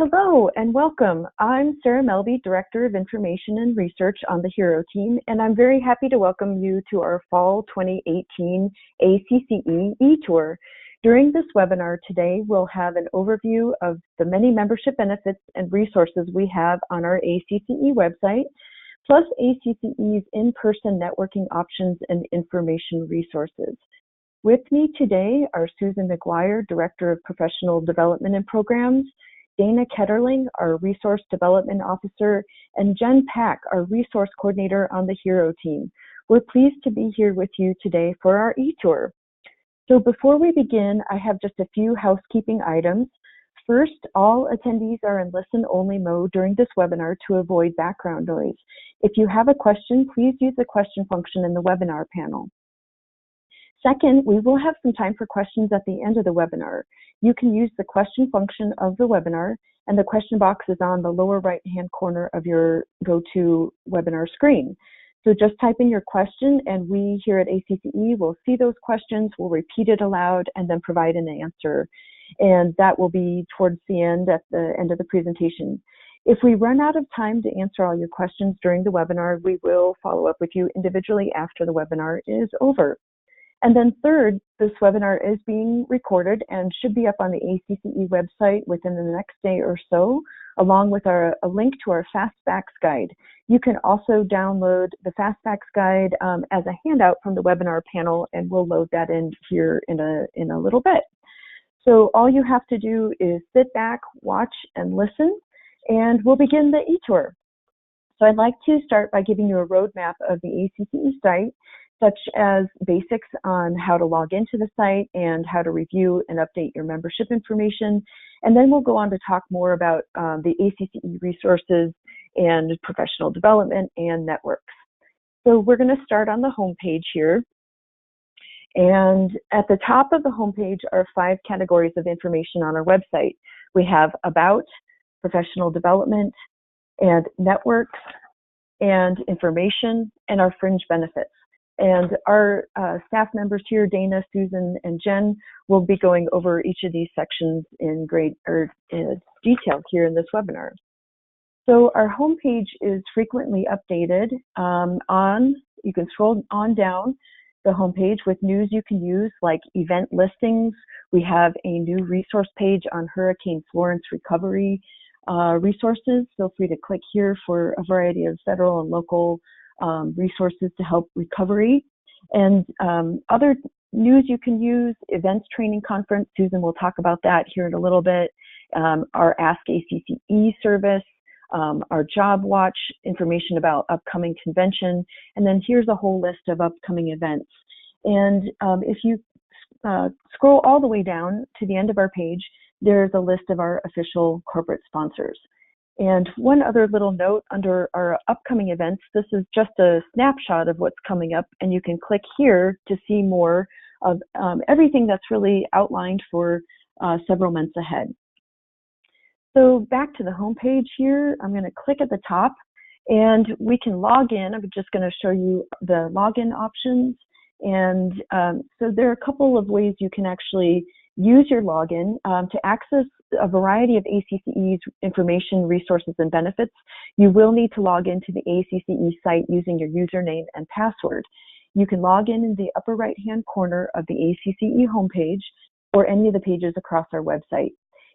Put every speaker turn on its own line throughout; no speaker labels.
Hello and welcome. I'm Sarah Melby, Director of Information and Research on the HERO team, and I'm very happy to welcome you to our Fall 2018 ACCE e-Tour. During this webinar today, we'll have an overview of the many membership benefits and resources we have on our ACCE website, plus ACCE's in-person networking options and information resources. With me today are Susan McGuire, Director of Professional Development and Programs, Dana Ketterling, our Resource Development Officer, and Jen Pack, our Resource Coordinator on the HERO team. We're pleased to be here with you today for our e-tour. So before we begin, I have just a few housekeeping items. First, all attendees are in listen-only mode during this webinar to avoid background noise. If you have a question, please use the question function in the webinar panel. Second, we will have some time for questions at the end of the webinar. You can use the question function of the webinar, and the question box is on the lower right-hand corner of your GoToWebinar screen. So just type in your question, and we here at ACCE will see those questions, we'll repeat it aloud, and then provide an answer. And that will be towards the end, at the end of the presentation. If we run out of time to answer all your questions during the webinar, we will follow up with you individually after the webinar is over. And then third, this webinar is being recorded and should be up on the ACCE website within the next day or so, along with a link to our Fastbacks guide. You can also download the Fastbacks guide as a handout from the webinar panel, and we'll load that in here in a little bit. So all you have to do is sit back, watch, and listen, and we'll begin the e-tour. So I'd like to start by giving you a roadmap of the ACCE site, such as basics on how to log into the site and how to review and update your membership information. And then we'll go on to talk more about the ACCE resources and professional development and networks. So we're going to start on the home page here. And at the top of the home page are 5 categories of information on our website. We have About, Professional Development, and Networks, and Information, and our fringe benefits. And our staff members here, Dana, Susan, and Jen, will be going over each of these sections in detail here in this webinar. So our homepage is frequently updated you can scroll on down the homepage with news you can use, like event listings. We have a new resource page on Hurricane Florence recovery resources. Feel free to click here for a variety of federal and local resources to help recovery. And other news you can use, events training conference, Susan will talk about that here in a little bit, our Ask ACCE service, our Job Watch, information about upcoming convention, and then here's a whole list of upcoming events. And if you scroll all the way down to the end of our page, there's a list of our official corporate sponsors. And one other little note under our upcoming events, this is just a snapshot of what's coming up, and you can click here to see more of everything that's really outlined for several months ahead. So back to the home page here, I'm going to click at the top, and we can log in. I'm just going to show you the login options. And so there are a couple of ways you can actually use your login to access a variety of ACCE's information, resources, and benefits. You will need to log into the ACCE site using your username and password. You can log in the upper right-hand corner of the ACCE homepage or any of the pages across our website.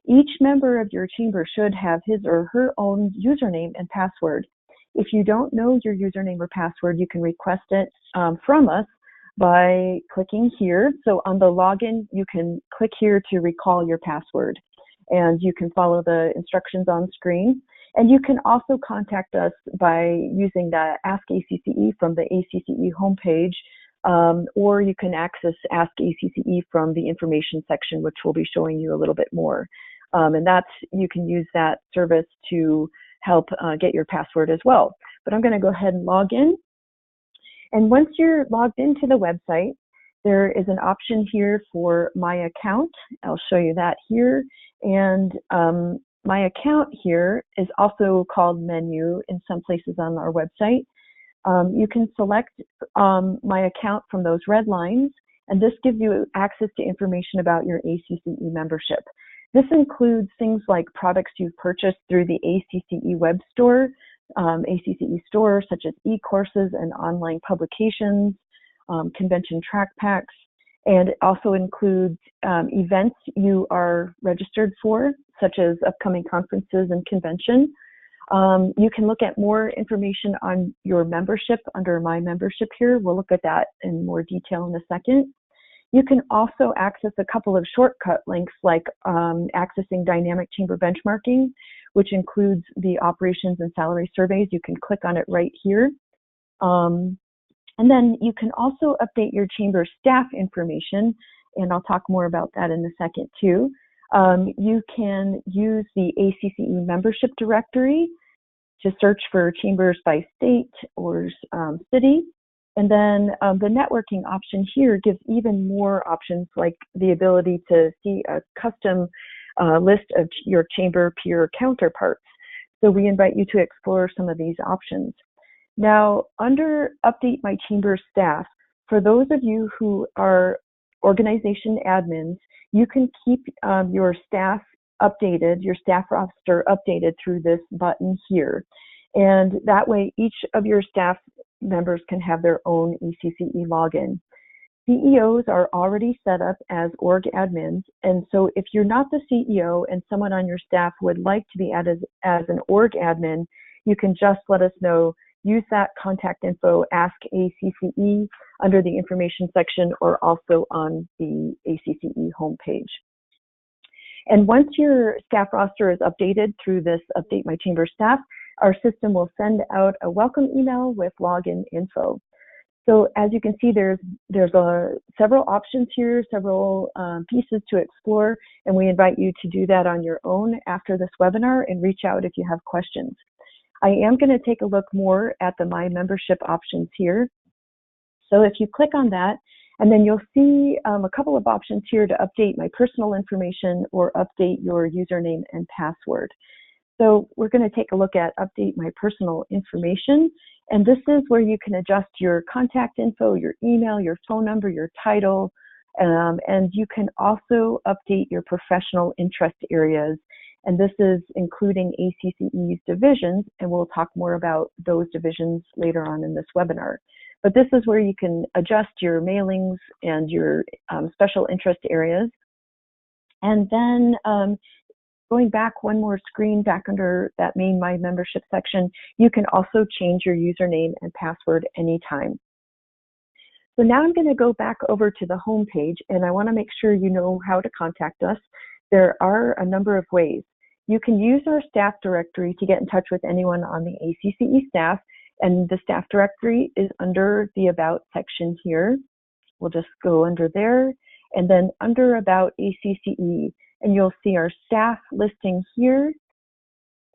Each member of your chamber should have his or her own username and password. If you don't know your username or password, you can request it from us by clicking here. So on the login, you can click here to recall your password, and you can follow the instructions on screen. And you can also contact us by using the Ask ACCE from the ACCE homepage, or you can access Ask ACCE from the information section, which we'll be showing you a little bit more. And you can use that service to help get your password as well. But I'm going to go ahead and log in. And once you're logged into the website, there is an option here for My Account. I'll show you that here. And My Account here is also called Menu in some places on our website. You can select My Account from those red lines, and this gives you access to information about your ACCE membership. This includes things like products you've purchased through the ACCE web store, ACCE store, such as e-courses and online publications, convention track packs, and it also includes events you are registered for, such as upcoming conferences and convention. You can look at more information on your membership under My Membership here. We'll look at that in more detail in a second. You can also access a couple of shortcut links like accessing dynamic chamber benchmarking, which includes the operations and salary surveys. You can click on it right here. And then you can also update your chamber staff information, and I'll talk more about that in a second too. You can use the ACCE membership directory to search for chambers by state or city. And then the networking option here gives even more options, like the ability to see a custom list of your chamber peer counterparts. So we invite you to explore some of these options. Now, under Update My Chamber Staff, for those of you who are organization admins, you can keep your staff updated, your staff roster updated through this button here. And that way, each of your staff members can have their own ACCE login. CEOs are already set up as org admins, and so if you're not the CEO and someone on your staff would like to be added as an org admin, you can just let us know. Use that contact info, Ask ACCE, under the information section or also on the ACCE homepage. And once your staff roster is updated through this Update My Chamber Staff, our system will send out a welcome email with login info. So as you can see, there's several options here, several pieces to explore, and we invite you to do that on your own after this webinar and reach out if you have questions. I am going to take a look more at the My Membership options here. So if you click on that, and then you'll see a couple of options here to update my personal information or update your username and password. So we're going to take a look at Update My Personal Information, and this is where you can adjust your contact info, your email, your phone number, your title, and you can also update your professional interest areas. And this is including ACCE's divisions, and we'll talk more about those divisions later on in this webinar. But this is where you can adjust your mailings and your special interest areas. And then going back one more screen, back under that main My Membership section, you can also change your username and password anytime. So now I'm going to go back over to the home page, and I want to make sure you know how to contact us. There are a number of ways. You can use our staff directory to get in touch with anyone on the ACCE staff, and the staff directory is under the About section here. We'll just go under there, and then under About ACCE, and you'll see our staff listing here,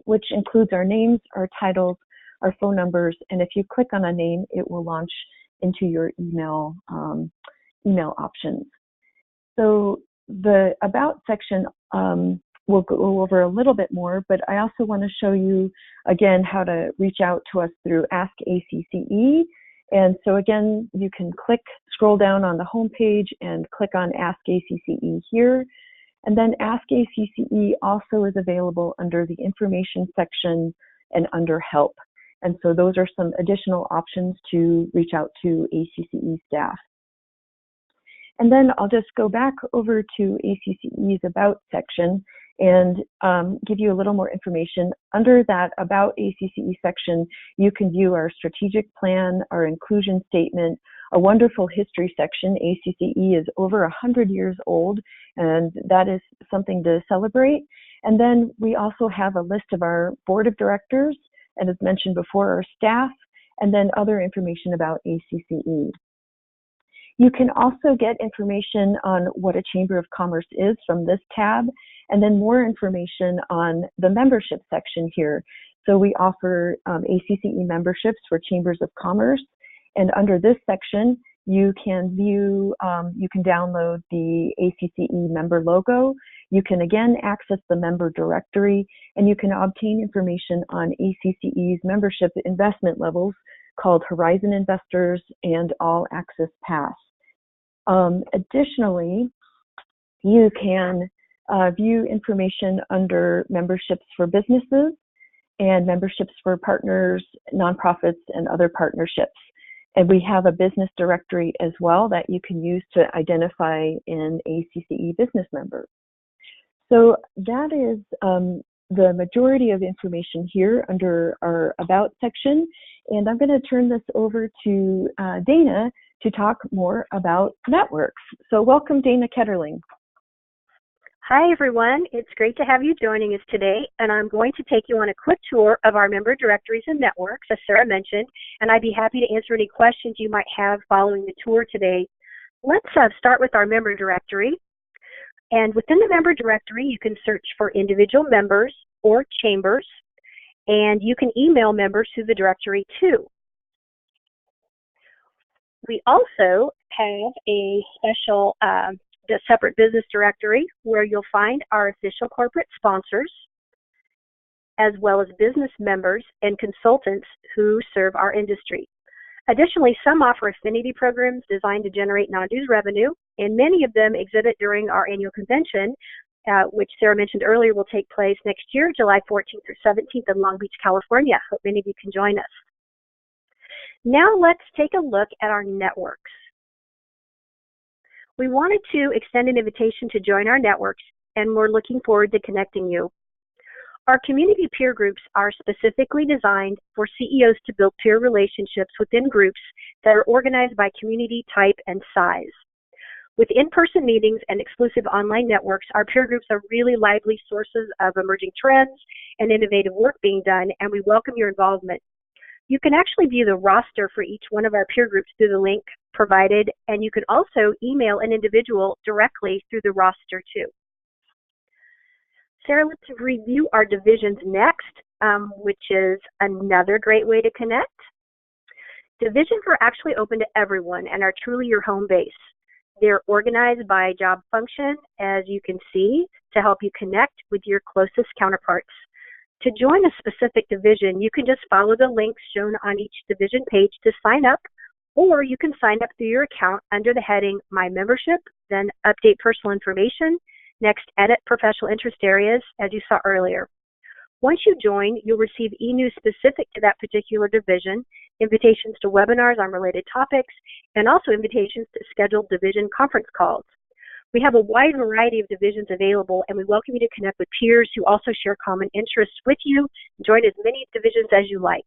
which includes our names, our titles, our phone numbers, and if you click on a name, it will launch into your email options. So the About section we'll go over a little bit more, but I also want to show you again how to reach out to us through Ask ACCE. And so again, you can scroll down on the home page and click on Ask ACCE here. And then Ask ACCE also is available under the information section and under Help. And so those are some additional options to reach out to ACCE staff. And then I'll just go back over to ACCE's About section and give you a little more information. Under that About ACCE section, you can view our strategic plan, our inclusion statement, a wonderful history section. ACCE is over 100 years old, and that is something to celebrate. And then we also have a list of our board of directors, and as mentioned before, our staff, and then other information about ACCE. You can also get information on what a Chamber of Commerce is from this tab, and then more information on the membership section here. So we offer ACCE memberships for Chambers of Commerce, and under this section, you can view, you can download the ACCE member logo. You can again access the member directory, and you can obtain information on ACCE's membership investment levels called Horizon Investors and All Access Pass. Additionally, you can view information under memberships for businesses and memberships for partners, nonprofits, and other partnerships. And we have a business directory as well that you can use to identify an ACCE business member. So that is the majority of information here under our About section. And I'm going to turn this over to Dana to talk more about networks. So welcome, Dana Ketterling.
Hi, everyone. It's great to have you joining us today, and I'm going to take you on a quick tour of our member directories and networks, as Sarah mentioned, and I'd be happy to answer any questions you might have following the tour today. Let's start with our member directory. And within the member directory, you can search for individual members or chambers, and you can email members to the directory too. We also have a special the separate business directory where you'll find our official corporate sponsors, as well as business members and consultants who serve our industry. Additionally, some offer affinity programs designed to generate non-dues revenue, and many of them exhibit during our annual convention, which Sarah mentioned earlier will take place next year, July 14th through 17th in Long Beach, California. Hope many of you can join us. Now let's take a look at our networks. We wanted to extend an invitation to join our networks, and we're looking forward to connecting you. Our community peer groups are specifically designed for CEOs to build peer relationships within groups that are organized by community type and size. With in-person meetings and exclusive online networks, our peer groups are really lively sources of emerging trends and innovative work being done, and we welcome your involvement. You can actually view the roster for each one of our peer groups through the link provided, and you can also email an individual directly through the roster too. Sarah, let's review our divisions next, which is another great way to connect. Divisions are actually open to everyone and are truly your home base. They're organized by job function, as you can see, to help you connect with your closest counterparts. To join a specific division, you can just follow the links shown on each division page to sign up, or you can sign up through your account under the heading My Membership, then Update Personal Information, next Edit Professional Interest Areas, as you saw earlier. Once you join, you'll receive e-news specific to that particular division, invitations to webinars on related topics, and also invitations to scheduled division conference calls. We have a wide variety of divisions available, and we welcome you to connect with peers who also share common interests with you. Join as many divisions as you like.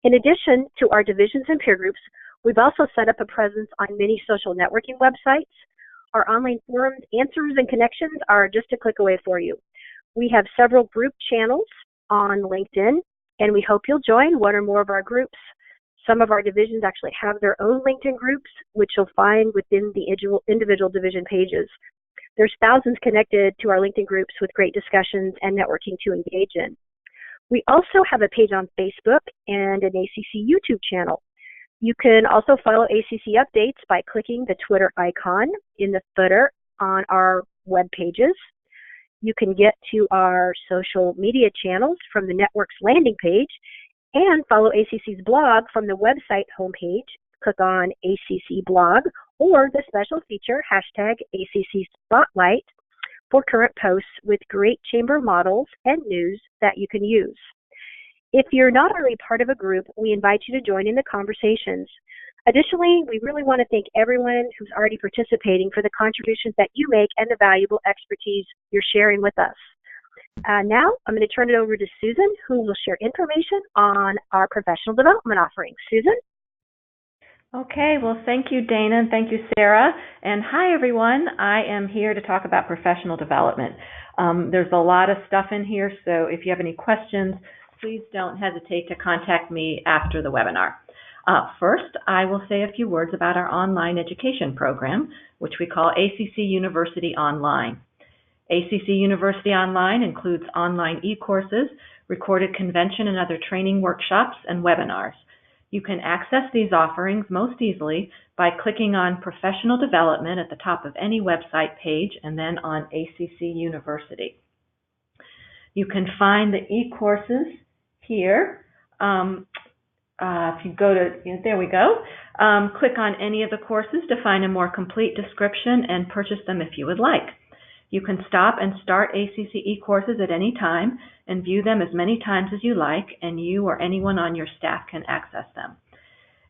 In addition to our divisions and peer groups, we've also set up a presence on many social networking websites. Our online forums, answers, and connections are just a click away for you. We have several group channels on LinkedIn, and we hope you'll join one or more of our groups. Some of our divisions actually have their own LinkedIn groups, which you'll find within the individual division pages. There's thousands connected to our LinkedIn groups with great discussions and networking to engage in. We also have a page on Facebook and an ACC YouTube channel. You can also follow ACC updates by clicking the Twitter icon in the footer on our web pages. You can get to our social media channels from the network's landing page and follow ACC's blog from the website homepage. Click on ACC blog or the special feature hashtag ACC Spotlight for current posts with great chamber models and news that you can use. If you're not already part of a group, we invite you to join in the conversations. Additionally, we really want to thank everyone who's already participating for the contributions that you make and the valuable expertise you're sharing with us. Now, I'm going to turn it over to Susan, who will share information on our professional development offerings. Susan?
Okay, well, thank you, Dana, and thank you, Sarah. And hi, everyone. I am here to talk about professional development. There's a lot of stuff in here, so if you have any questions, please don't hesitate to contact me after the webinar. First, I will say a few words about our online education program, which we call ACC University Online. ACC University Online includes online e-courses, recorded convention and other training workshops, and webinars. You can access these offerings most easily by clicking on Professional Development at the top of any website page and then on ACC University. You can find the e-courses here. If you go to, there we go, click on any of the courses to find a more complete description and purchase them if you would like. You can stop and start ACCE courses at any time and view them as many times as you like, and you or anyone on your staff can access them.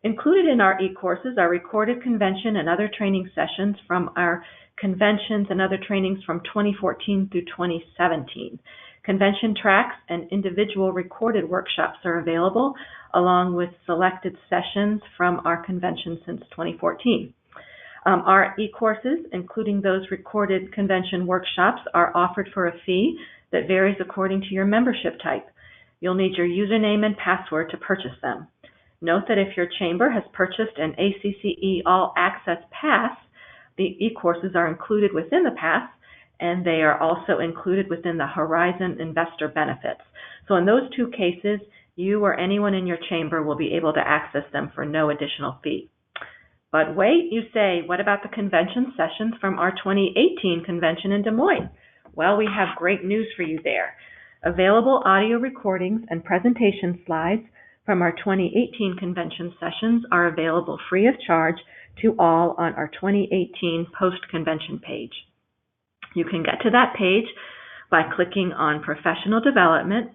Included in our e-courses are recorded convention and other training sessions from our conventions and other trainings from 2014 through 2017. Convention tracks and individual recorded workshops are available, along with selected sessions from our convention since 2014. Our e-courses, including those recorded convention workshops, are offered for a fee that varies according to your membership type. You'll need your username and password to purchase them. Note that if your chamber has purchased an ACCE All Access Pass, the e-courses are included within the pass, and they are also included within the Horizon Investor Benefits. So in those two cases, you or anyone in your chamber will be able to access them for no additional fee. But wait, you say, what about the convention sessions from our 2018 convention in Des Moines? Well, we have great news for you there. Available audio recordings and presentation slides from our 2018 convention sessions are available free of charge to all on our 2018 post-convention page. You can get to that page by clicking on Professional Development,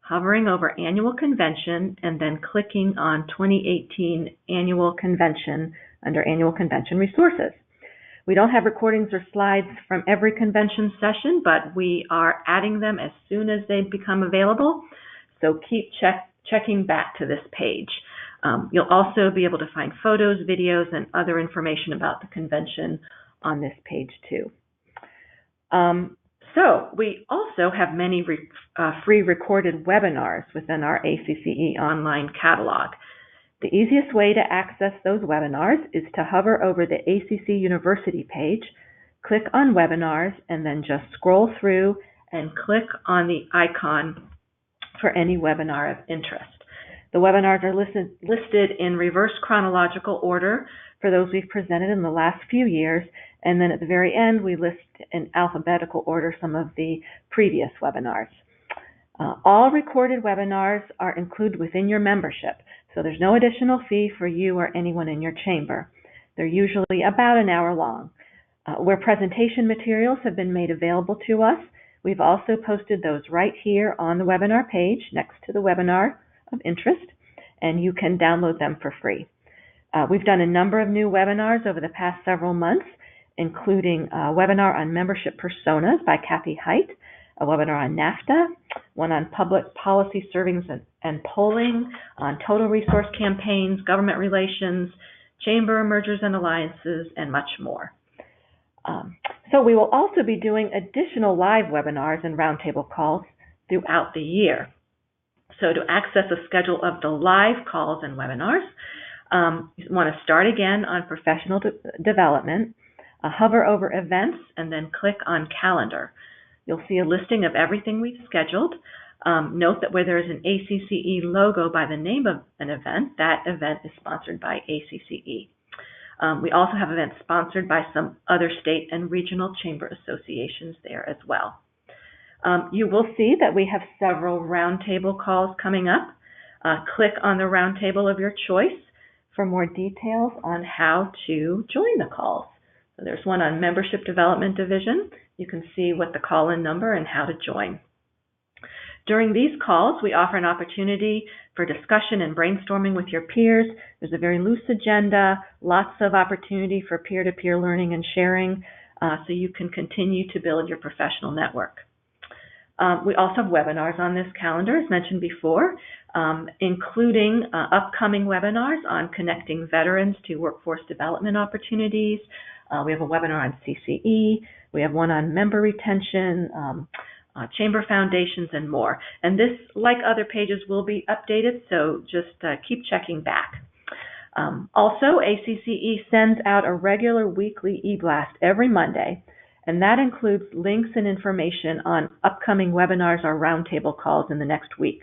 hovering over Annual Convention, and then clicking on 2018 Annual Convention under Annual Convention Resources. We don't have recordings or slides from every convention session, but we are adding them as soon as they become available, so keep checking back to this page. You'll also be able to find photos, videos, and other information about the convention on this page too. So we also have many free recorded webinars within our ACCE online catalog. The easiest way to access those webinars is to hover over the ACC University page, click on Webinars, and then just scroll through and click on the icon for any webinar of interest. The webinars are listed in reverse chronological order for those we've presented in the last few years, and then at the very end we list in alphabetical order some of the previous webinars. All recorded webinars are included within your membership, so there's no additional fee for you or anyone in your chamber. They're usually about an hour long. Where presentation materials have been made available to us, we've also posted those right here on the webinar page next to the webinar of interest, and you can download them for free. We've done a number of new webinars over the past several months, including a webinar on membership personas by Kathy Height, a webinar on NAFTA, one on public policy surveys and polling, on total resource campaigns, government relations, chamber mergers and alliances, and much more. So we will also be doing additional live webinars and roundtable calls throughout the year. So to access a schedule of the live calls and webinars, you want to start again on Professional Development, hover over Events, and then click on Calendar. You'll see a listing of everything we've scheduled. Note that where there is an ACCE logo by the name of an event, that event is sponsored by ACCE. We also have events sponsored by some other state and regional chamber associations there as well. You will see that we have several roundtable calls coming up. Click on the roundtable of your choice for more details on how to join the calls. So there's one on Membership Development Division. You can see what the call-in number and how to join. During these calls, we offer an opportunity for discussion and brainstorming with your peers. There's a very loose agenda, lots of opportunity for peer-to-peer learning and sharing, so you can continue to build your professional network. We also have webinars on this calendar, as mentioned before, including upcoming webinars on connecting veterans to workforce development opportunities. We have a webinar on CCE. We have one on member retention, chamber foundations, and more. And this, like other pages, will be updated, so just keep checking back. Also, ACCE sends out a regular weekly e-blast every Monday, and that includes links and information on upcoming webinars or roundtable calls in the next week.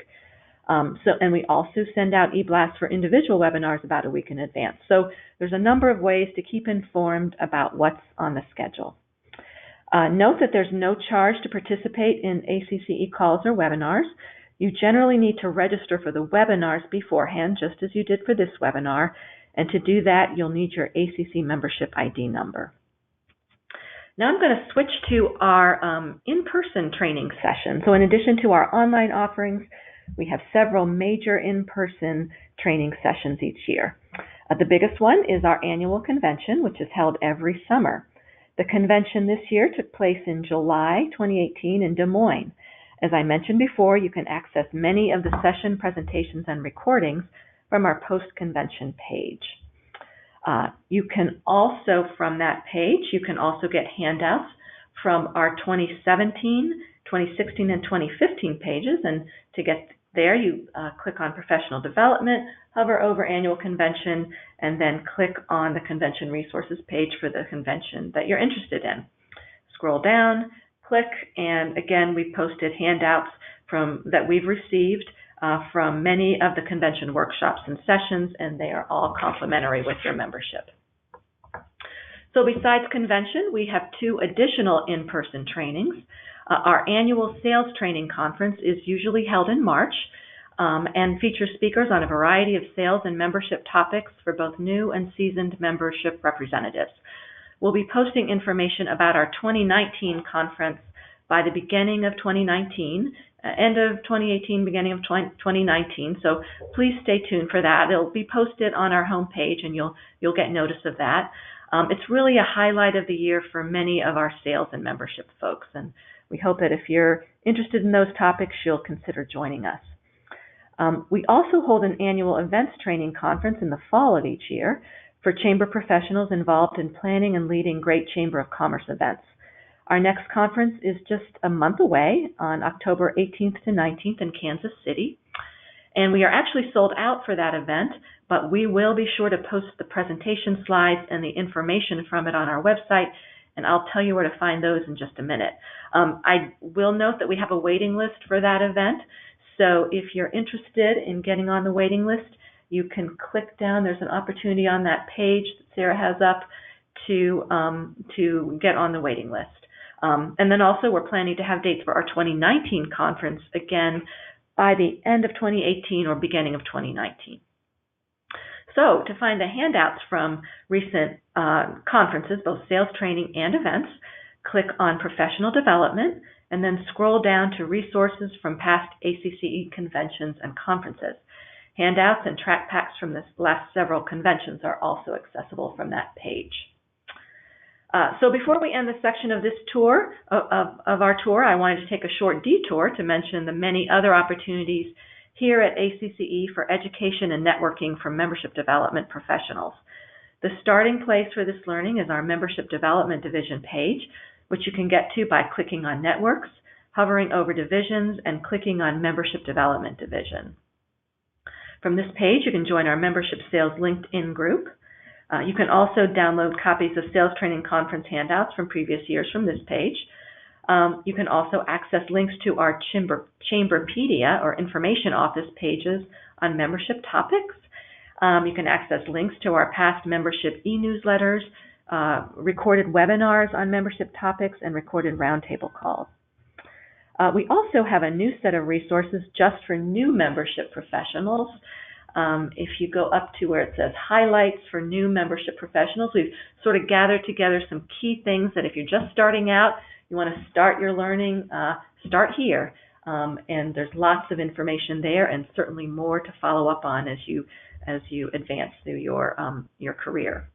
And we also send out e-blasts for individual webinars about a week in advance. So there's a number of ways to keep informed about what's on the schedule. Note that there's no charge to participate in ACCE calls or webinars. You generally need to register for the webinars beforehand, just as you did for this webinar. And to do that, you'll need your ACC membership ID number. Now I'm going to switch to our in-person training session. So in addition to our online offerings, we have several major in-person training sessions each year. The biggest one is our annual convention, which is held every summer. The convention this year took place in July 2018 in Des Moines. As I mentioned before, you can access many of the session presentations and recordings from our post-convention page. You can also, from that page, you can also get handouts from our 2017, 2016, and 2015 pages. And to get there, you click on Professional Development, hover over Annual Convention, and then click on the Convention Resources page for the convention that you're interested in. Scroll down, click, and again, we posted handouts that we've received from many of the convention workshops and sessions, and they are all complimentary with your membership. So besides convention, we have 2 additional in-person trainings. Our annual sales training conference is usually held in March and features speakers on a variety of sales and membership topics for both new and seasoned membership representatives. We'll be posting information about our 2019 conference by the beginning of 2019, end of 2018, beginning of 2019. So please stay tuned for that. It'll be posted on our homepage, and you'll get notice of that. It's really a highlight of the year for many of our sales and membership folks, and we hope that if you're interested in those topics, you'll consider joining us. We also hold an annual events training conference in the fall of each year for chamber professionals involved in planning and leading great Chamber of Commerce events. Our next conference is just a month away on October 18th to 19th in Kansas City. And we are actually sold out for that event, but we will be sure to post the presentation slides and the information from it on our website, and I'll tell you where to find those in just a minute. I will note that we have a waiting list for that event, so if you're interested in getting on the waiting list, you can click down. There's an opportunity on that page that Sarah has up to get on the waiting list. And then also we're planning to have dates for our 2019 conference, again, by the end of 2018 or beginning of 2019. So to find the handouts from recent conferences, both sales training and events, click on Professional Development and then scroll down to Resources from past ACCE conventions and conferences. Handouts and track packs from the last several conventions are also accessible from that page. So before we end this section of this tour, of our tour, I wanted to take a short detour to mention the many other opportunities here at ACCE for education and networking for membership development professionals. The starting place for this learning is our Membership Development Division page, which you can get to by clicking on Networks, hovering over Divisions, and clicking on Membership Development Division. From this page, you can join our Membership Sales LinkedIn group. You can also download copies of sales training conference handouts from previous years from this page. You can also access links to our Chamberpedia or information office pages on membership topics. You can access links to our past membership e-newsletters, recorded webinars on membership topics, and recorded roundtable calls. We also have a new set of resources just for new membership professionals. If you go up to where it says Highlights for New Membership Professionals, we've sort of gathered together some key things that if you're just starting out, you want to start your learning, start here. And there's lots of information there and certainly more to follow up on as you advance through your career.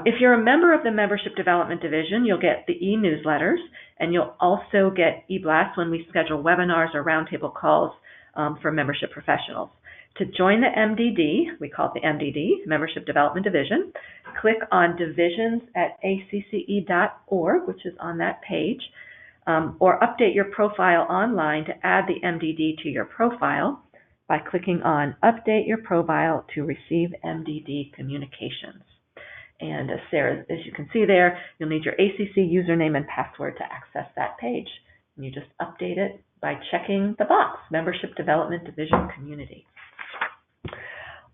If you're a member of the Membership Development Division, you'll get the e-newsletters, and you'll also get e-blasts when we schedule webinars or roundtable calls for membership professionals. To join the MDD, we call it the MDD, Membership Development Division, click on Divisions at acce.org, which is on that page, or update your profile online to add the MDD to your profile by clicking on Update Your Profile to receive MDD communications. And as you can see there, you'll need your ACC username and password to access that page. And you just update it by checking the box, Membership Development Division Community.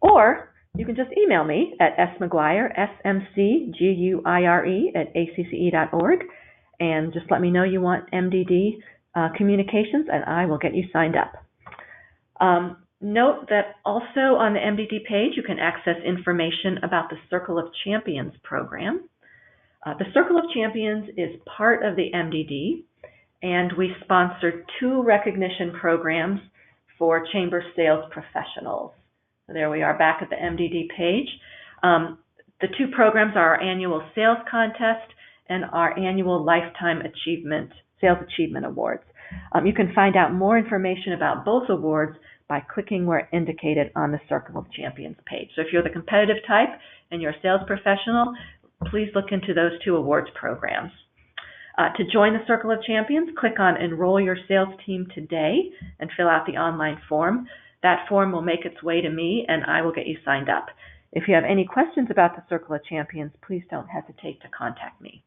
Or you can just email me at smcguire, smcguire @acce.org, and just let me know you want MDD communications, and I will get you signed up. Note that also on the MDD page, you can access information about the Circle of Champions program. The Circle of Champions is part of the MDD, and we sponsor 2 recognition programs for chamber sales professionals. So there we are back at the MDD page. The 2 programs are our annual sales contest and our annual Lifetime Sales Achievement Awards. You can find out more information about both awards by clicking where indicated on the Circle of Champions page. So if you're the competitive type and you're a sales professional, please look into those 2 awards programs. To join the Circle of Champions, click on Enroll Your Sales Team today and fill out the online form. That form will make its way to me and I will get you signed up. If you have any questions about the Circle of Champions, please don't hesitate to contact me.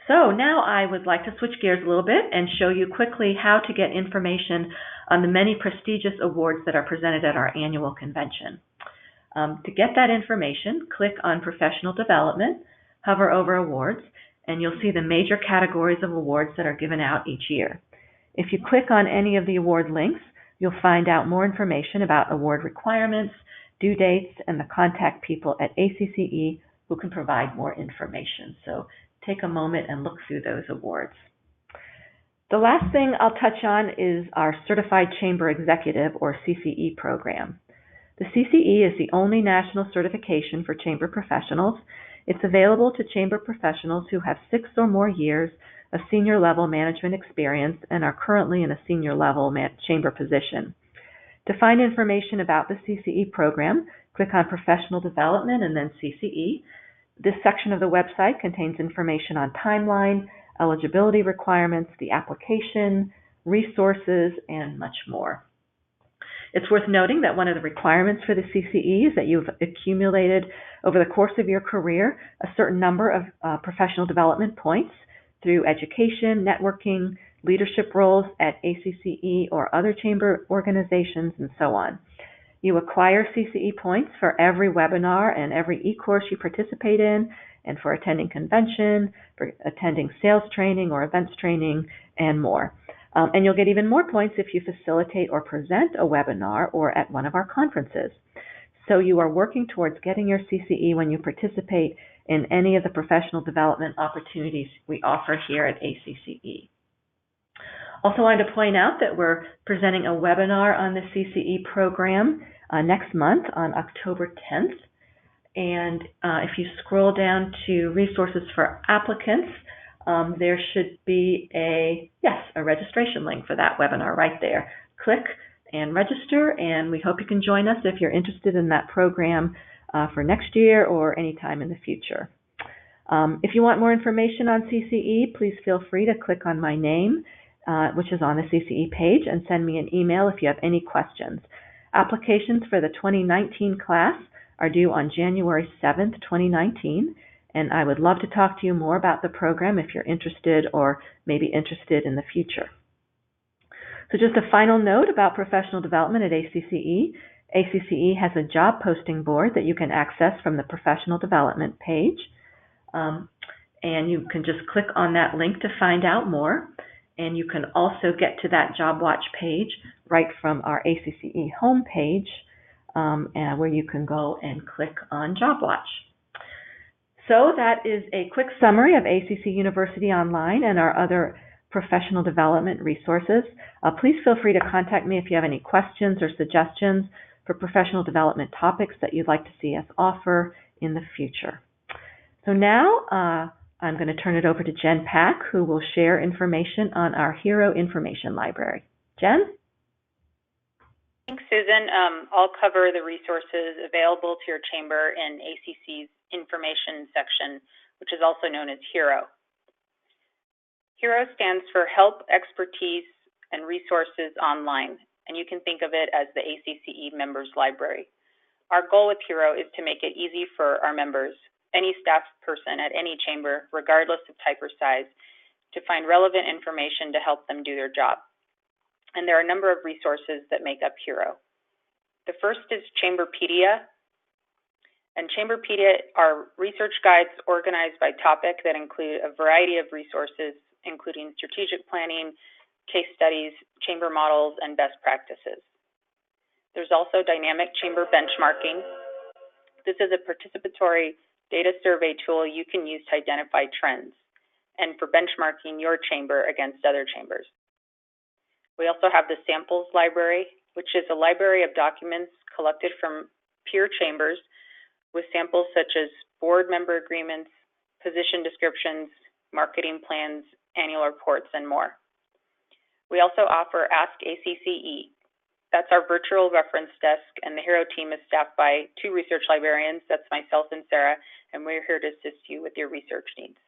So now I would like to switch gears a little bit and show you quickly how to get information on the many prestigious awards that are presented at our annual convention. To get that information, click on Professional Development, hover over Awards, and you'll see the major categories of awards that are given out each year. If you click on any of the award links, you'll find out more information about award requirements, due dates, and the contact people at ACCE who can provide more information. So take a moment and look through those awards. The last thing I'll touch on is our Certified Chamber Executive, or CCE program. The CCE is the only national certification for chamber professionals. It's available to chamber professionals who have 6 or more years of senior level management experience and are currently in a senior level chamber position. To find information about the CCE program, click on Professional Development and then CCE. This section of the website contains information on timeline, eligibility requirements, the application, resources, and much more. It's worth noting that one of the requirements for the CCE is that you've accumulated over the course of your career a certain number of professional development points through education, networking, leadership roles at ACCE or other chamber organizations, and so on. You acquire CCE points for every webinar and every e-course you participate in, and for attending convention, for attending sales training or events training, and more. And you'll get even more points if you facilitate or present a webinar or at one of our conferences. So you are working towards getting your CCE when you participate in any of the professional development opportunities we offer here at ACCE. Also wanted to point out that we're presenting a webinar on the CCE program next month on October 10th. And if you scroll down to resources for applicants, there should be a registration link for that webinar right there. Click and register, and we hope you can join us if you're interested in that program for next year or any time in the future. If you want more information on CCE, please feel free to click on my name, which is on the CCE page, and send me an email if you have any questions. Applications for the 2019 class are due on January 7th, 2019, and I would love to talk to you more about the program if you're interested or maybe interested in the future. So just a final note about professional development at ACCE. ACCE has a job posting board that you can access from the professional development page. And you can just click on that link to find out more. And you can also get to that job watch page right from our ACCE homepage, where you can go and click on job watch. So that is a quick summary of ACC University Online and our other professional development resources. Please feel free to contact me if you have any questions or suggestions for professional development topics that you'd like to see us offer in the future. So now I'm going to turn it over to Jen Pack, who will share information on our Hero Information Library. Jen?
Thanks, Susan. I'll cover the resources available to your chamber in ACC's information section, which is also known as HERO. HERO stands for Help, Expertise, and Resources Online, and you can think of it as the ACCE Members Library. Our goal with HERO is to make it easy for our members, any staff person at any chamber, regardless of type or size, to find relevant information to help them do their job. And there are a number of resources that make up HERO. The first is Chamberpedia, and Chamberpedia are research guides organized by topic that include a variety of resources, including strategic planning, case studies, chamber models, and best practices. There's also Dynamic Chamber Benchmarking. This is a participatory data survey tool you can use to identify trends and for benchmarking your chamber against other chambers. We also have the samples library, which is a library of documents collected from peer chambers with samples such as board member agreements, position descriptions, marketing plans, annual reports, and more. We also offer Ask ACCE. That's our virtual reference desk, and the HERO team is staffed by 2 research librarians. That's myself and Sarah, and we're here to assist you with your research needs.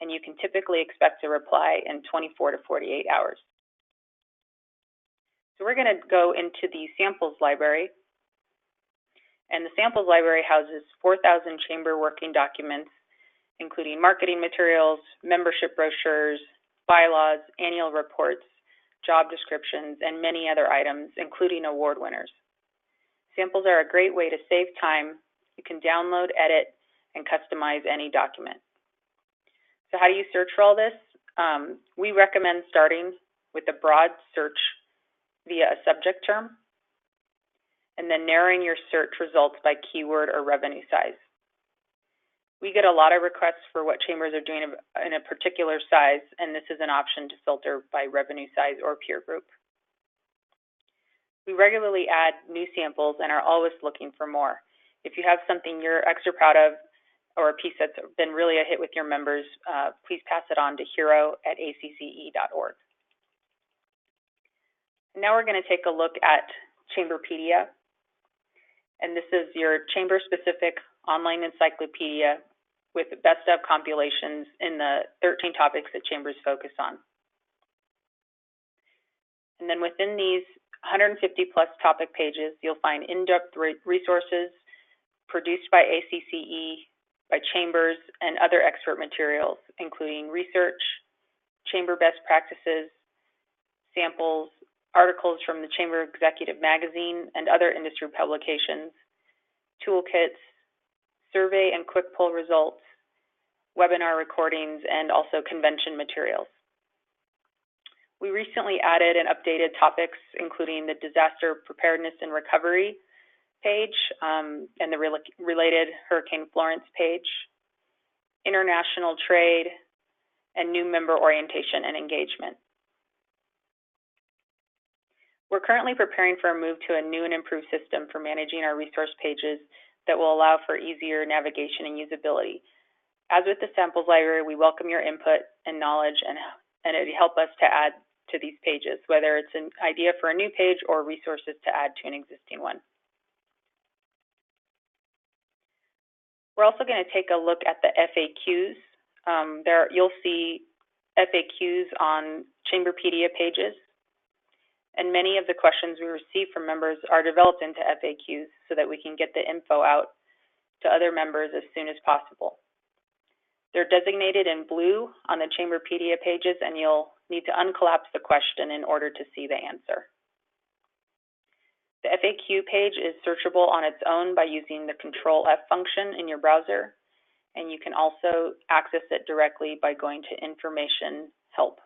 And you can typically expect a reply in 24 to 48 hours. So we're going to go into the samples library. And the samples library houses 4,000 chamber working documents, including marketing materials, membership brochures, bylaws, annual reports, job descriptions, and many other items, including award winners. Samples are a great way to save time. You can download, edit, and customize any document. So how do you search for all this? We recommend starting with a broad search via a subject term, and then narrowing your search results by keyword or revenue size. We get a lot of requests for what chambers are doing in a particular size, and this is an option to filter by revenue size or peer group. We regularly add new samples and are always looking for more. If you have something you're extra proud of or a piece that's been really a hit with your members, please pass it on to hero@acce.org. Now we're going to take a look at Chamberpedia, and this is your chamber-specific online encyclopedia with best of compilations in the 13 topics that chambers focus on. And then within these 150 plus topic pages, you'll find in-depth resources produced by ACCE, by chambers, and other expert materials, including research, chamber best practices, samples, articles from the Chamber Executive Magazine and other industry publications, toolkits, survey and quick poll results, webinar recordings, and also convention materials. We recently added and updated topics including the disaster preparedness and recovery page and the related Hurricane Florence page, international trade, and new member orientation and engagement. We're currently preparing for a move to a new and improved system for managing our resource pages that will allow for easier navigation and usability. As with the samples library, we welcome your input and knowledge, and it help us to add to these pages, whether it's an idea for a new page or resources to add to an existing one. We're also going to take a look at the FAQs. You'll see FAQs on Chamberpedia pages, and many of the questions we receive from members are developed into FAQs so that we can get the info out to other members as soon as possible. They're designated in blue on the Chamberpedia pages, and you'll need to uncollapse the question in order to see the answer. The FAQ page is searchable on its own by using the Control-F function in your browser, and you can also access it directly by going to Information Help.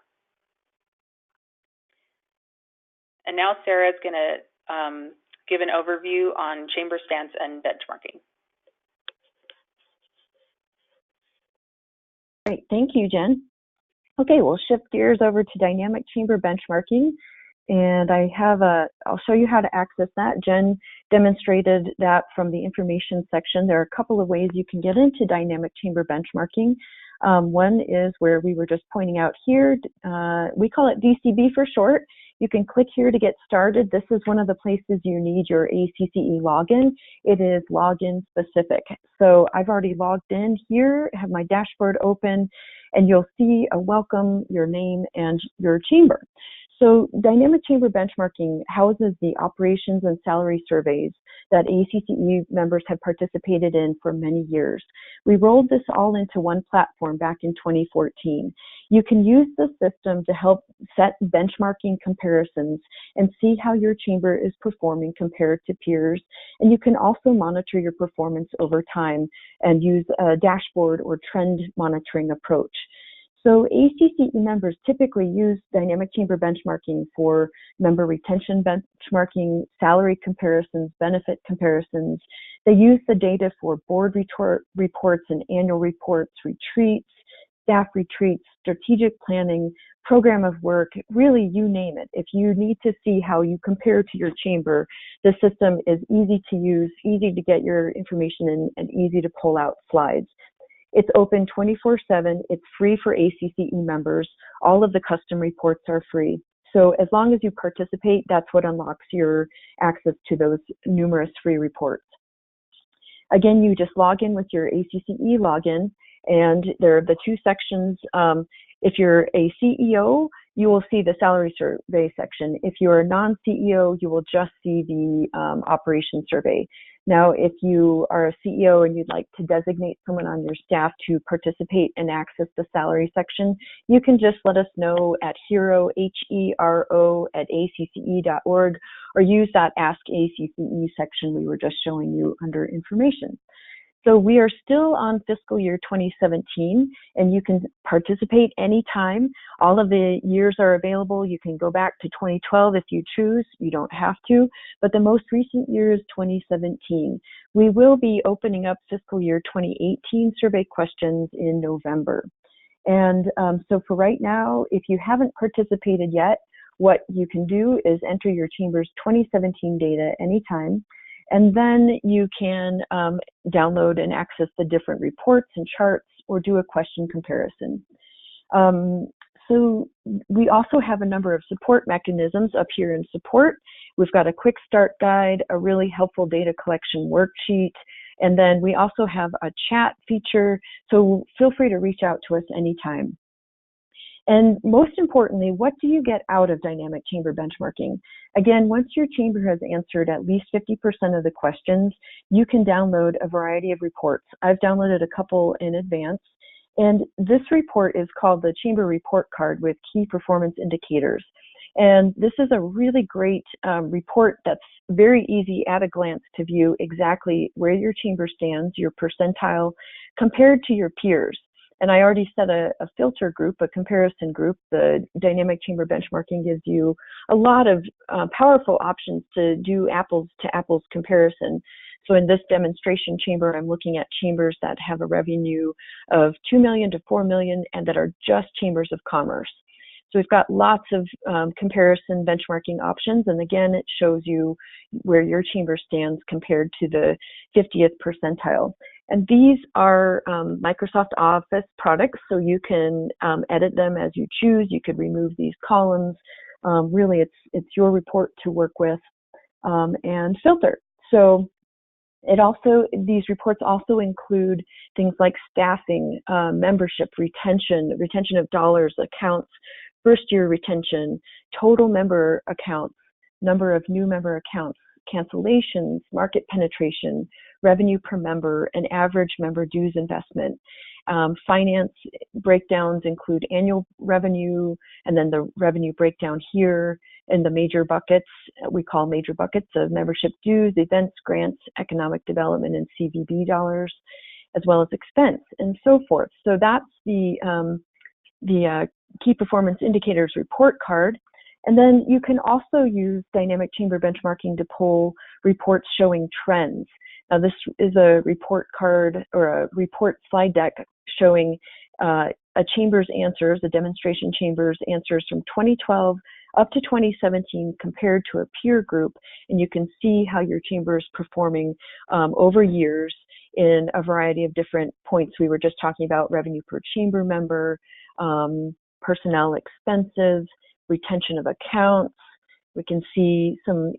And now Sarah is going to give an overview on chamber stance and benchmarking.
Great, thank you, Jen. Okay, we'll shift gears over to dynamic chamber benchmarking, and I'll show you how to access that. Jen demonstrated that from the information section. There are a couple of ways you can get into dynamic chamber benchmarking. One is where we were just pointing out here. We call it DCB for short. You can click here to get started. This is one of the places you need your ACCE login. It is login specific. So I've already logged in here, have my dashboard open, and you'll see a welcome, your name, and your chamber. So dynamic chamber benchmarking houses the operations and salary surveys that ACCE members have participated in for many years. We rolled this all into one platform back in 2014. You can use the system to help set benchmarking comparisons and see how your chamber is performing compared to peers. And you can also monitor your performance over time and use a dashboard or trend monitoring approach. So ACCE members typically use dynamic chamber benchmarking for member retention benchmarking, salary comparisons, benefit comparisons, They use the data for board reports and annual reports, retreats, staff retreats, strategic planning, program of work, really you name it. If you need to see how you compare to your chamber, the system is easy to use, easy to get your information in, and easy to pull out slides. It's open 24/7. It's free for ACCE members. All of the custom reports are free. So as long as you participate, that's what unlocks your access to those numerous free reports. Again, you just log in with your ACCE login, and there are the two sections. If you're a CEO, you will see the salary survey section. If you're a non-CEO, you will just see the operations survey. Now, if you are a CEO and you'd like to designate someone on your staff to participate and access the salary section, you can just let us know at hero, HERO, @acce.org, or use that Ask ACCE section we were just showing you under information. So we are still on fiscal year 2017, and you can participate anytime. All of the years are available. You can go back to 2012 if you choose. You don't have to, but the most recent year is 2017. We will be opening up fiscal year 2018 survey questions in November. And so for right now, if you haven't participated yet, what you can do is enter your chamber's 2017 data anytime. And then you can download and access the different reports and charts or do a question comparison. So we also have a number of support mechanisms up here in support. We've got a quick start guide, a really helpful data collection worksheet, and then we also have a chat feature. So feel free to reach out to us anytime. And most importantly, what do you get out of dynamic chamber benchmarking? Again, once your chamber has answered at least 50% of the questions, you can download a variety of reports. I've downloaded a couple in advance, and this report is called the Chamber Report Card with Key Performance Indicators. And this is a really great report that's very easy at a glance to view exactly where your chamber stands, your percentile, compared to your peers. And I already set a filter group, a comparison group. The dynamic chamber benchmarking gives you a lot of powerful options to do apples to apples comparison. So in this demonstration chamber, I'm looking at chambers that have a revenue of 2 million to 4 million and that are just chambers of commerce. So we've got lots of comparison benchmarking options. And again, it shows you where your chamber stands compared to the 50th percentile. And these are Microsoft Office products, so you can edit them as you choose. You could remove these columns. Really, it's your report to work with and filter. So these reports also include things like staffing, membership, retention of dollars, accounts, first-year retention, total member accounts, number of new member accounts, cancellations, market penetration, revenue per member, and average member dues investment. Finance breakdowns include annual revenue, and then the revenue breakdown here in the major buckets. We call major buckets of membership dues, events, grants, economic development, and CVB dollars, as well as expense, and so forth. So that's the Key Performance Indicators report card. And then you can also use dynamic chamber benchmarking to pull reports showing trends. Now this is a report card or a report slide deck showing a chamber's answers, a demonstration chamber's answers from 2012 up to 2017 compared to a peer group. And you can see how your chamber is performing over years in a variety of different points. We were just talking about revenue per chamber member, personnel expenses, retention of accounts. We can see some,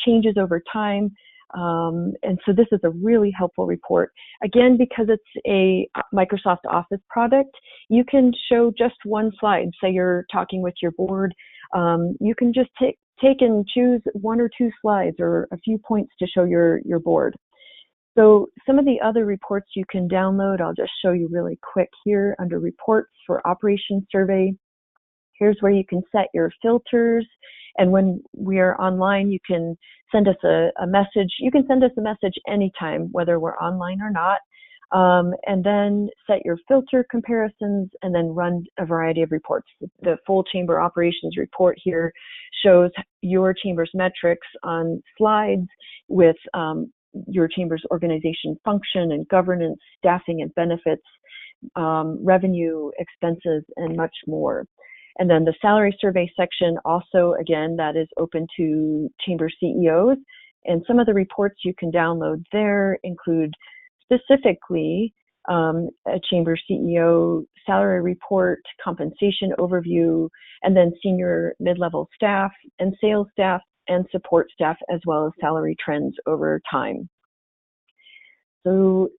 changes over time. And so this is a really helpful report. Again, because it's a Microsoft Office product, you can show just one slide. Say you're talking with your board, you can just take and choose one or two slides or a few points to show your board. So some of the other reports you can download, I'll just show you really quick here under reports for Operations Survey. Here's where you can set your filters. And when we are online, you can send us a message. You can send us a message anytime, whether we're online or not. And then set your filter comparisons and then run a variety of reports. The full chamber operations report here shows your chamber's metrics on slides with your chamber's organization function and governance, staffing and benefits, revenue, expenses, and much more. And then the salary survey section also, again, that is open to chamber CEOs. And some of the reports you can download there include specifically a chamber CEO salary report, compensation overview, and then senior mid-level staff and sales staff and support staff, as well as salary trends over time. So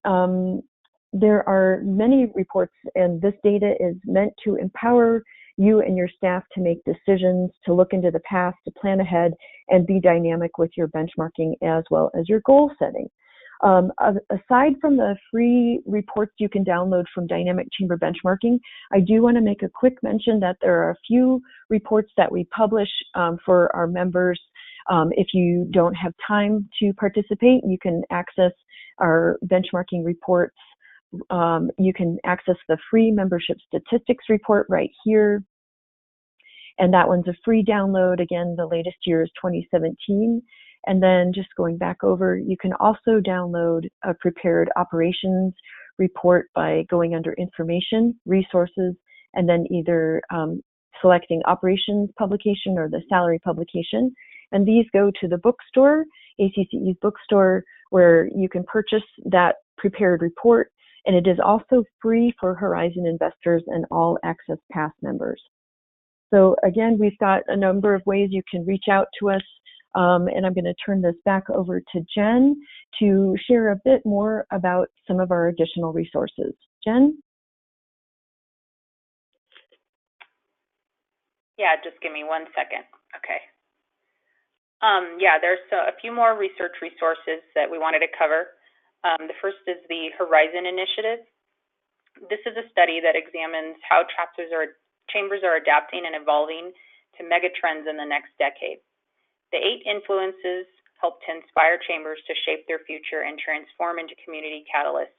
there are many reports, and this data is meant to empower you and your staff to make decisions, to look into the past, to plan ahead, and be dynamic with your benchmarking as well as your goal setting. Aside from the free reports you can download from Dynamic Chamber Benchmarking, I do want to make a quick mention that there are a few reports that we publish for our members. If you don't have time to participate, you can access our benchmarking reports. You can access the free membership statistics report right here. And that one's a free download. Again, the latest year is 2017. And then just going back over, you can also download a prepared operations report by going under information, resources, and then either selecting operations publication or the salary publication. And these go to the bookstore, ACCE's bookstore, where you can purchase that prepared report. And it is also free for Horizon investors and all Access Pass members. So again, we've got a number of ways you can reach out to us. And I'm going to turn this back over to Jen to share a bit more about some of our additional resources. Jen?
Yeah, just give me 1 second. Okay. Yeah, there's a few more research resources that we wanted to cover. The first is the Horizon Initiative. This is a study that examines how chambers are adapting and evolving to mega trends in the next decade. The 8 influences help to inspire chambers to shape their future and transform into community catalysts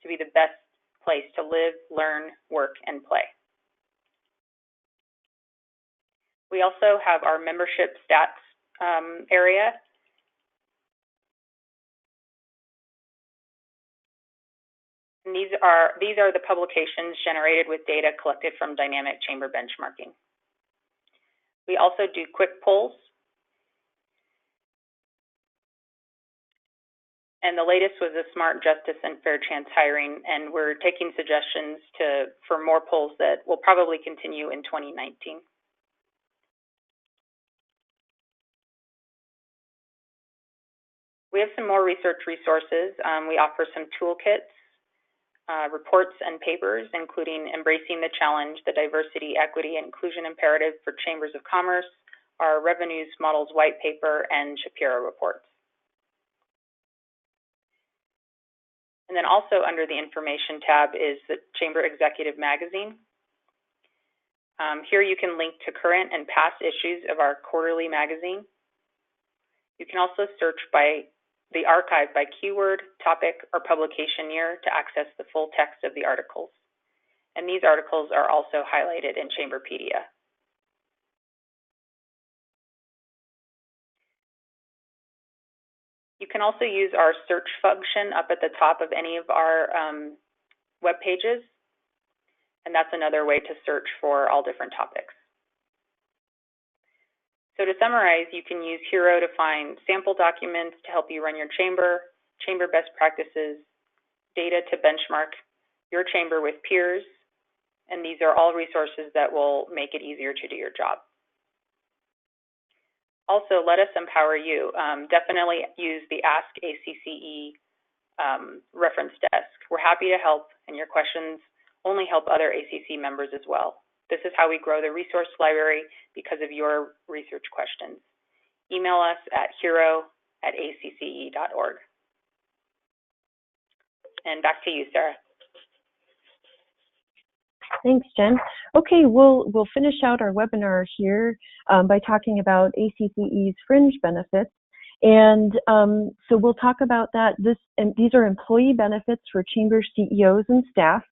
to be the best place to live, learn, work, and play. We also have our membership stats area. And these are the publications generated with data collected from Dynamic Chamber Benchmarking. We also do quick polls. And the latest was the Smart, Justice, and Fair Chance hiring, and we're taking suggestions for more polls that will probably continue in 2019. We have some more research resources. We offer some toolkits, reports, and papers, including Embracing the Challenge, the Diversity, Equity, and Inclusion Imperative for Chambers of Commerce, our Revenues Models White Paper, and Shapiro reports. And then also under the Information tab is the Chamber Executive Magazine. Here you can link to current and past issues of our quarterly magazine. You can also search by the archive by keyword, topic, or publication year to access the full text of the articles. And these articles are also highlighted in Chamberpedia. You can also use our search function up at the top of any of our web pages, and that's another way to search for all different topics. So to summarize, you can use Hero to find sample documents to help you run your chamber, chamber best practices, data to benchmark your chamber with peers, and these are all resources that will make it easier to do your job. Also, let us empower you. Definitely use the Ask ACCE reference desk. We're happy to help, and your questions only help other ACC members as well. This is how we grow the resource library because of your research questions. Email us at hero@acce.org. And back to you, Sarah.
Thanks, Jen. Okay, we'll finish out our webinar here by talking about ACCE's fringe benefits. And so we'll talk about that. These are employee benefits for chamber CEOs and staff,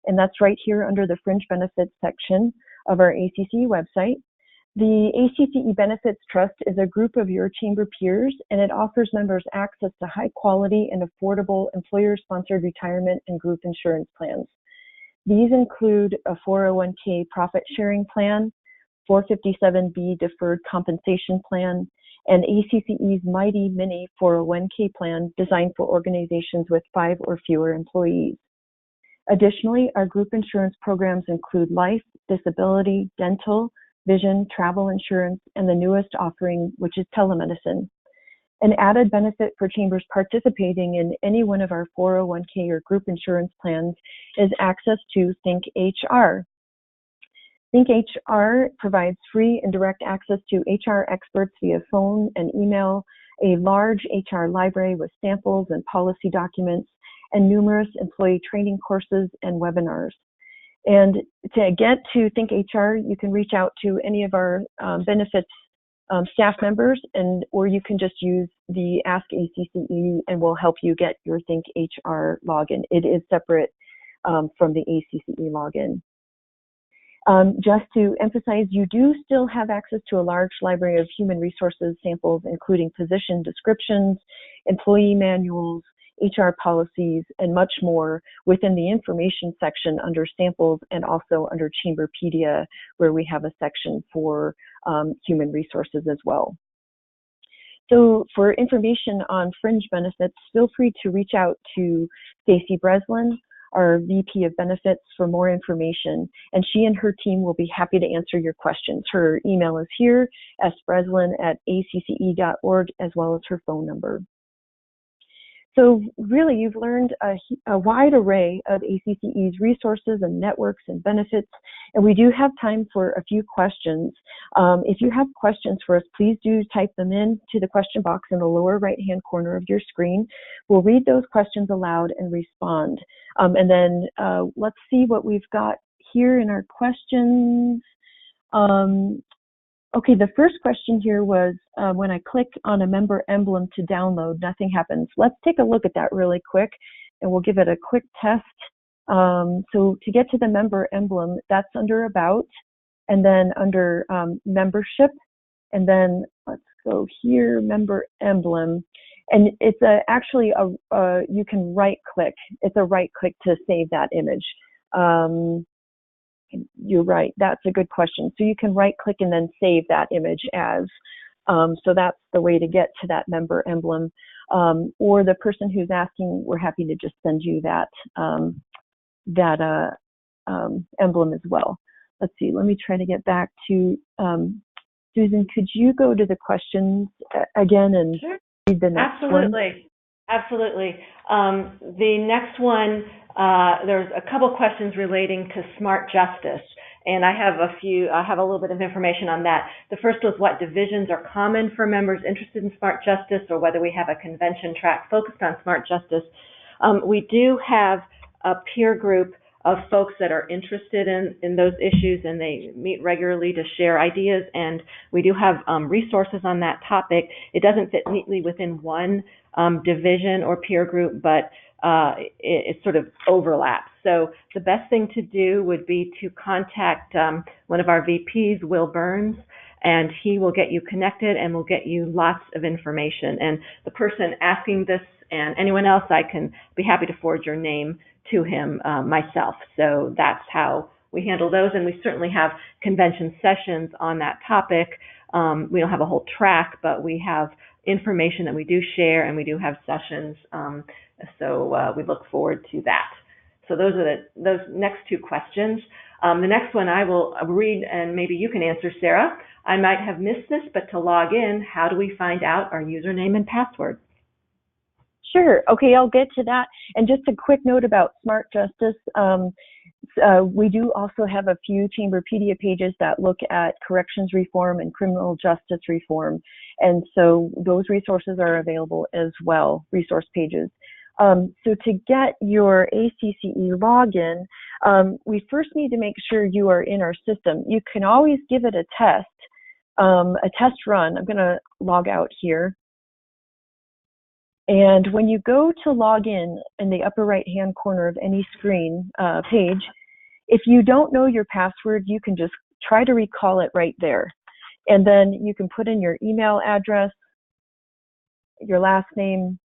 and that's right here under the fringe benefits section of our ACCE website. The ACCE Benefits Trust is a group of your chamber peers, and it offers members access to high quality and affordable employer-sponsored retirement and group insurance plans. These include a 401k profit sharing plan, 457B deferred compensation plan, and ACCE's Mighty Mini 401k plan designed for organizations with 5 or fewer employees. Additionally, our group insurance programs include life, disability, dental, vision, travel insurance, and the newest offering, which is telemedicine. An added benefit for chambers participating in any one of our 401k or group insurance plans is access to Think HR. Think HR provides free and direct access to HR experts via phone and email, a large HR library with samples and policy documents, and numerous employee training courses and webinars. And to get to Think HR, you can reach out to any of our benefits staff members, or you can just use the Ask ACCE and we'll help you get your Think HR login. It is separate from the ACCE login. Just to emphasize, you do still have access to a large library of human resources samples, including position descriptions, employee manuals, HR policies, and much more within the information section under samples and also under Chamberpedia, where we have a section for human resources as well. So for information on fringe benefits, feel free to reach out to Stacy Breslin, our VP of Benefits, for more information, and she and her team will be happy to answer your questions. Her email is here, sbreslin@acce.org, as well as her phone number. So really, you've learned a wide array of ACCE's resources and networks and benefits, and we do have time for a few questions. If you have questions for us, please do type them in to the question box in the lower right-hand corner of your screen. We'll read those questions aloud and respond. And then let's see what we've got here in our questions. Okay, the first question here was when I click on a member emblem to download, nothing happens. Let's take a look at that really quick, and we'll give it a quick test. So to get to the member emblem, that's under About, and then under Membership, and then let's go here, Member Emblem. And it's actually you can right-click. It's a right-click to save that image. You're right, that's a good question. So you can right-click and then save that image as. So that's the way to get to that member emblem. Or the person who's asking, we're happy to just send you that, emblem as well. Let's see, let me try to get back to, Susan, could you go to the questions again and read the next one?
Absolutely. The next one, there's a couple questions relating to smart justice, and I have a little bit of information on that. The first was what divisions are common for members interested in smart justice, or whether we have a convention track focused on smart justice. We do have a peer group of folks that are interested in those issues, and they meet regularly to share ideas, and we do have resources on that topic. It doesn't fit neatly within one division or peer group, but it sort of overlaps. So the best thing to do would be to contact one of our VPs, Will Burns, and he will get you connected and will get you lots of information. And the person asking this and anyone else, I can be happy to forward your name to him myself. So that's how we handle those, and we certainly have convention sessions on that topic. We don't have a whole track, but we have information that we do share, and we do have sessions. So we look forward to that. So those are those next two questions. The next one I will read, and maybe you can answer, Sarah. I might have missed this, but to log in, how do we find out our username and password?
Sure. Okay, I'll get to that. And just a quick note about Smart Justice. We do also have a few Chamberpedia pages that look at corrections reform and criminal justice reform. And so those resources are available as well, resource pages. So to get your ACCE login, we first need to make sure you are in our system. You can always give it a test run. I'm going to log out here. And when you go to log in the upper right-hand corner of any screen page, if you don't know your password, you can just try to recall it right there. And then you can put in your email address, your last name.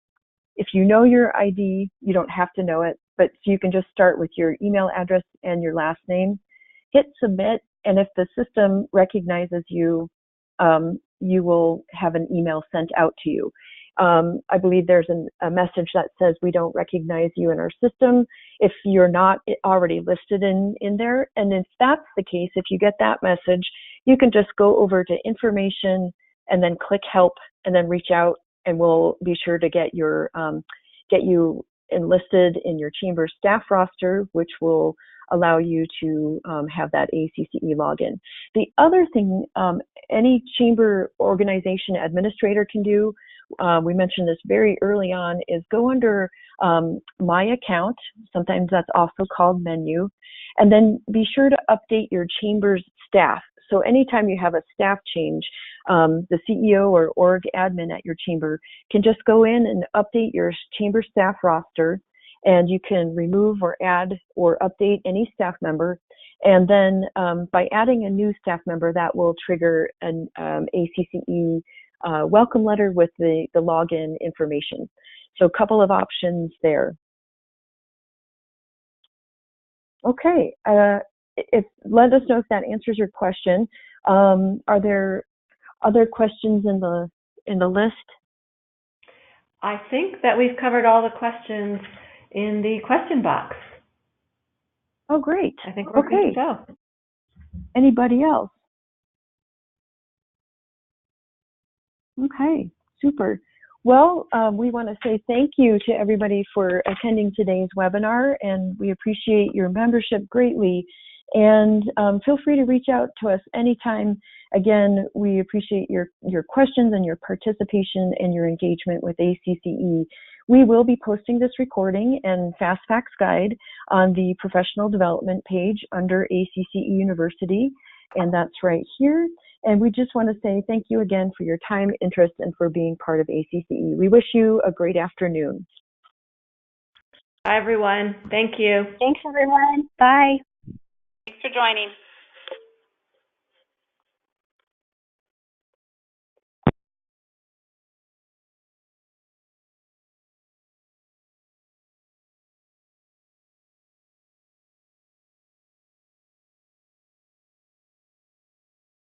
If you know your ID, you don't have to know it, but you can just start with your email address and your last name. Hit submit, and if the system recognizes you, you will have an email sent out to you. I believe there's a message that says we don't recognize you in our system if you're not already listed in there. And if that's the case, if you get that message, you can just go over to information and then click help and then reach out, and we'll be sure to get you enlisted in your chamber staff roster, which will allow you to have that ACCE login. The other thing any chamber organization administrator can do, we mentioned this very early on, is go under My Account, sometimes that's also called Menu, and then be sure to update your chamber's staff. So anytime you have a staff change, the CEO or org admin at your chamber can just go in and update your chamber staff roster, and you can remove or add or update any staff member. And then by adding a new staff member, that will trigger an ACCE welcome letter with the login information. So a couple of options there. Okay, let us know if that answers your question. Are there other questions in the list?
I think that we've covered all the questions in the question box.
Oh, great.
I think we're good to go.
Anybody else? Okay, super. Well, we want to say thank you to everybody for attending today's webinar, and we appreciate your membership greatly. And feel free to reach out to us anytime. Again, we appreciate your questions and your participation and your engagement with ACCE. We will be posting this recording and Fast Facts Guide on the professional development page under ACCE University, and that's right here. And we just want to say thank you again for your time, interest, and for being part of ACCE. We wish you a great afternoon.
Bye, everyone. Thank you.
Thanks, everyone. Bye.
Thanks for joining.